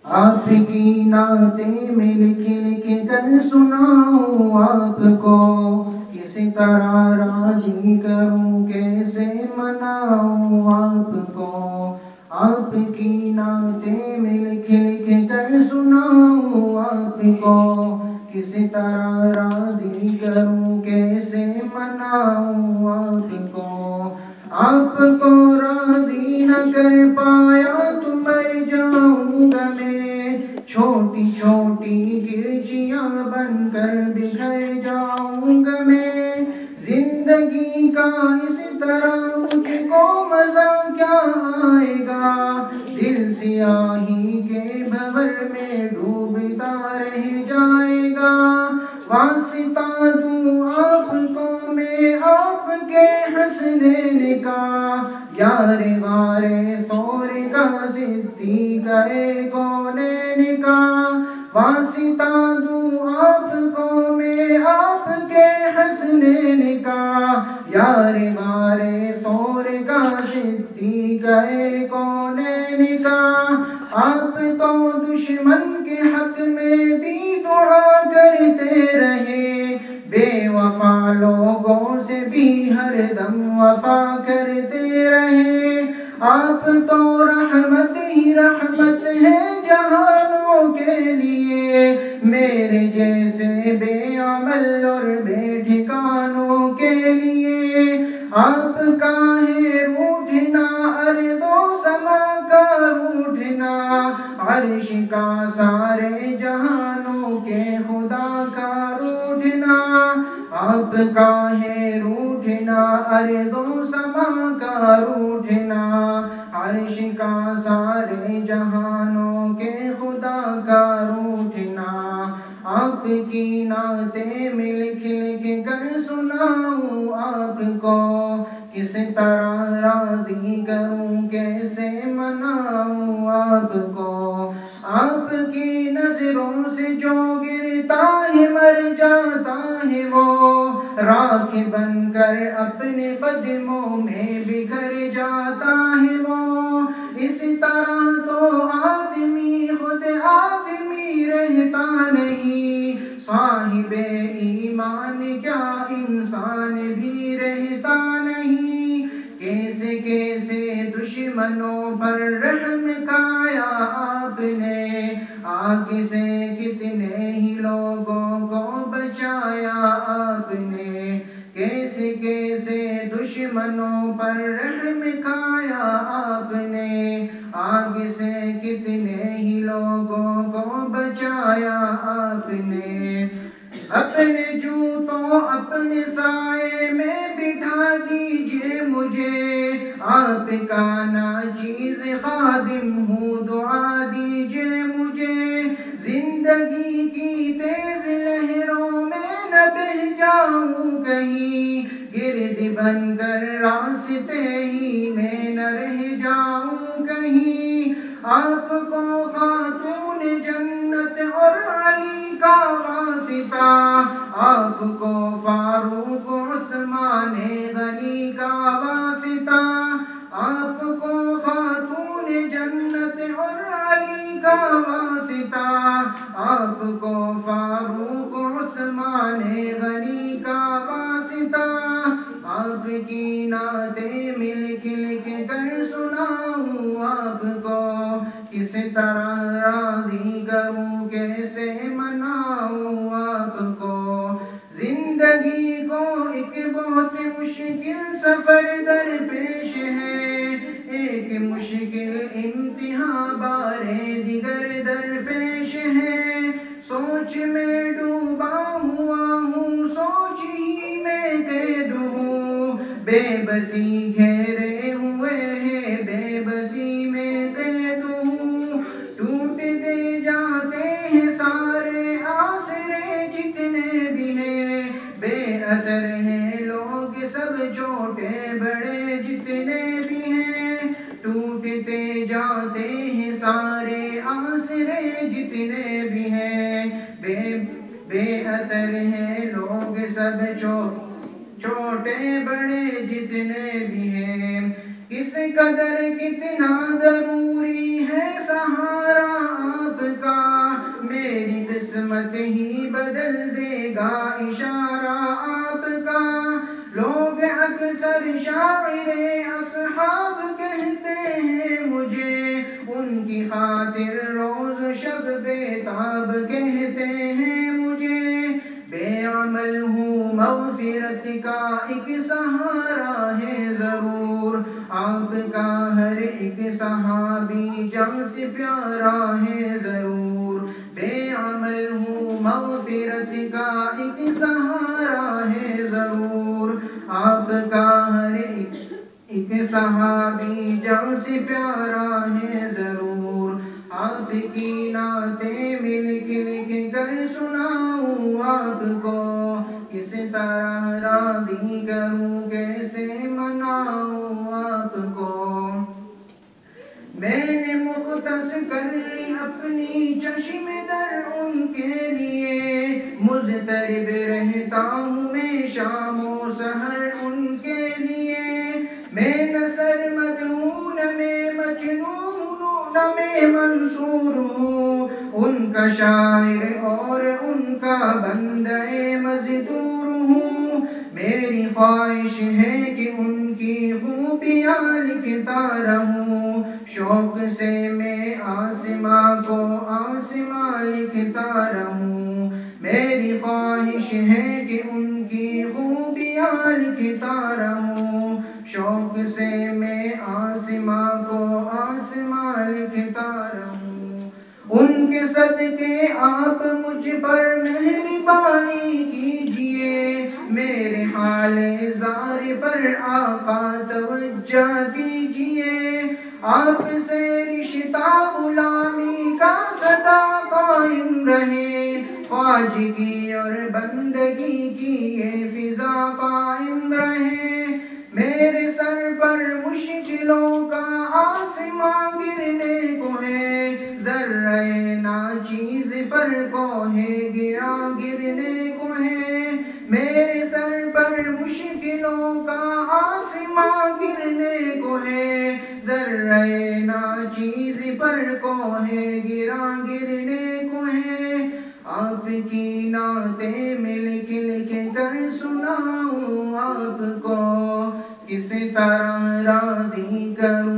آپ کی نعتیں میں لکھ لکھ کر سناؤں آپ کو، کس طرح راضی کروں کیسے مناؤں آپ کو۔ آپ کی نعتیں میں لکھ لکھ کر سناؤں آپ کو، کس طرح راضی کروں کیسے مناؤں آپ کو۔ آپ کو راضی نہ کر پایا تو مر جاؤں گا میں، چھوٹی چھوٹی گرچیاں بن کر بکھر جاؤں گا میں۔ زندگی کا اس طرح مجھ کو مزہ کیا آئے گا، دل سیاہی کے بھور میں ڈوبتا رہ جائے گا۔ واسطہ دوں آپ کو میں آپ کے حسنین کا، یار غارِ طور کا صدیق کونین کا۔ واسطہ دوں آپ کو میں آپ کے حسنین کا، یار غارِ طور کا صدیق کونین کا۔ آپ تو دشمن کے حق میں بھی دعا کرتے رہے، بے وفا لوگوں سے بھی ہر دم وفا کرتے رہے۔ آپ تو رحمت ہی رحمت ہے جہانوں کے لیے، میرے جیسے بے عمل اور بے ٹھکانوں کے لیے۔ آپ کا ہے روٹھنا ارض و سما کا روٹھنا، عرش کا سارے جہانوں کے خدا کا روٹھنا۔ آپ کا ہے روٹھنا ارض و سما کا روٹھنا، عرش کا سارے جہانوں کے خدا کا روٹھنا۔ آپ کی نعتیں میں لکھ لکھ کر سناؤں آپ کو، کس طرح راضی کروں کیسے مناؤں آپ کو۔ آپ کی نظروں سے جو گرتا ہے مر جاتا ہے وہ، راکھ بن کر اپنے قدموں میں بکھر جاتا ہے وہ۔ اس طرح تو آدمی خود آدمی رہتا نہیں، صاحب ایمان کیا انسان بھی رہتا نہیں۔ کیسے کیسے دشمنوں پر رحم کھایا آپ نے، آگ سے کتنے ہی لوگوں کو بچایا آپ نے۔ کیسے کیسے دشمنوں پر رحم کھایا آپ نے، آگ سے کتنے ہی لوگوں کو بچایا آپ نے۔ اپنے جوتوں اپنے سائے میں بٹھا دیجئے مجھے، آپ کا ناچیز خادم ہوں دعا دیجئے مجھے۔ زندگی کی تیز لہروں میں نہ بہہ جاؤں کہیں، گرد بن کر راستے ہی میں نہ رہ جاؤں کہیں۔ آپ کو خاتون جنت اور علی کا واسطہ، آپ کو فاروق عثمان غنی کا واسطہ۔ آپ کو خاتون جنت اور علی کا واسطہ، آپ کو فاروق عثمان غنی کا واسطہ۔ آپ کی نعتیں میں لکھ لکھ کر سناؤں آپ کو، کس طرح راضی کروں کیسے مناؤں آپ کو۔ زندگی کو ایک بہت مشکل سفر درپیش ہے، ایک مشکل امتحان بارے دیگر درپیش ہے۔ سوچ میں ڈوبا ہوا ہوں، سوچ ہی میں قید ہوں، بے بسی گھیرے ہوئے ہیں، بے بسی میں قید ہوں۔ ٹوٹتے جاتے ہیں سارے آسرے جتنے بھی ہیں، بے اثر ہیں لوگ سب چھوٹے بڑے جتنے بھی ہیں۔ ٹوٹتے جاتے ہیں سارے آسرے جتنے بھی ہیں، بے اثر ہیں لوگ سب چھوٹے بڑے جتنے بھی ہیں۔ کس قدر کتنا ضروری ہے سہارا آپ قسمت ہی بدل دے گا اشارہ آپ کا. لوگ اکثر شاعر اصحاب کہتے ہیں مجھے، ان کی خاطر روز شب بیتاب کہتے ہیں مجھے. بے عمل ہوں مغفرت کا ایک سہارا ہے ضرور، آپ کا ہر ایک صحابی جان سے پیارا ہے ضرور. بے عمل ہوں مغفرت کا ایک سہارا ہے ضرور، آپ کا ہر ایک صحابی جان سے پیارا ہے ضرور. آپ کی نعتیں میں لکھ لکھ کر سناؤں آپ کو، کس طرح راضی کروں کیسے مناؤں آپ کو. میں نے مختص کر لی اپنی چشم در ان کے لیے، مضطرب رہتا ہوں میں شام و سحر ان کے لیے. میں نہ سرمد ہوں نہ میں مجنون نہ میں منصور ہوں، ان کا شاعر اور ان کا بندہ مزدور ہوں. میری خواہش ہے کہ ان کی خوبیاں لکھتا رہوں، شوق سے میں آسماں کو آسماں لکھتا رہوں. میری خواہش ہے کہ ان کی خوبیاں لکھتا رہوں، شوق سے میں آسماں کو آسماں لکھتا رہوں. ان کے صدقے آپ مجھ پر مہربانی کیجئے، میرے حال زار پر آقا توجہ دیجئے. آپ سے رشتہ غلامی کا سدا قائم رہے، خواجگی اور بندگی کی یہ فضا قائم رہے. میرے سر پر مشکلوں کا آسماں گرنے کو ہے، ذرہ ناچیز پر کوہ گرا گرنے کو ہے. میرے سر پر مشکلوں کا آسماں گرنے کو ہے، ذرہ ناچیز پر کوہ گرا گرنے کو ہے. آپ کی نعتیں میں لکھ لکھ کر سناؤں آپ کو، کس طرح راضی کروں